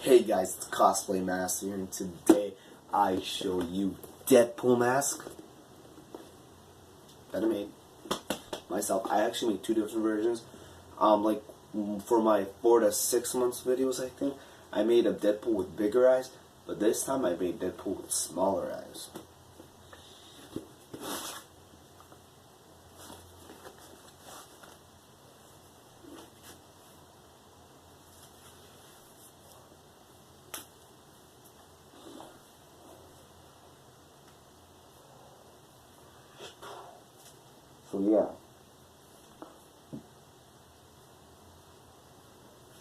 Hey guys, it's Cosplay Master, and today I show you Deadpool mask that I made myself. I actually made two different versions. Like for my 4 to 6 months videos, I think I made a Deadpool with bigger eyes, but this time I made Deadpool with smaller eyes. So yeah.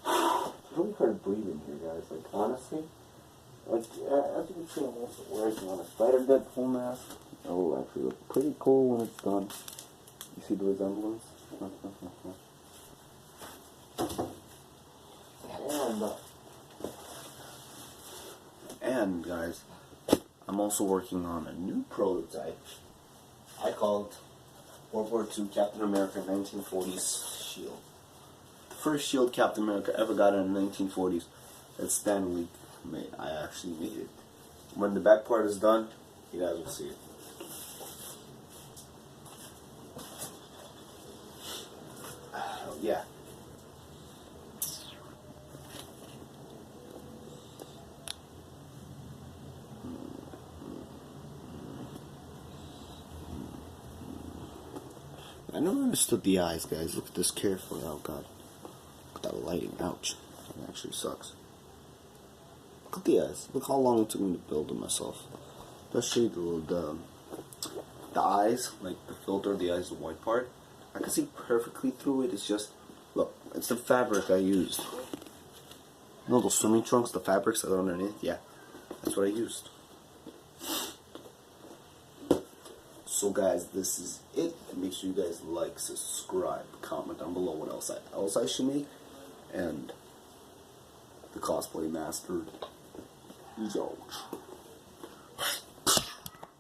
It's really hard to breathe in here, guys. Like, honestly. Like, as you can see, I'm also working on a spider Deadpool mask. It will actually look pretty cool when it's done. You see the resemblance? And guys, I'm also working on a new prototype. I called World War II Captain America 1940s shield. The first shield Captain America ever got in the 1940s that Stan Lee made. I actually made it. When the back part is done, you guys will see it. Yeah. I never understood the eyes, guys. Look at this carefully. Oh god. Look at that lighting. Ouch. It actually sucks. Look at the eyes. Look how long it took me to build them myself. Especially the eyes, like the filter, the eyes, the white part. I can see perfectly through it. It's just, look, it's the fabric I used. You know those swimming trunks, the fabrics that are underneath? Yeah, that's what I used. So guys, this is it. Make sure you guys like, subscribe, comment down below what else I should make. And the Cosplay Master is out.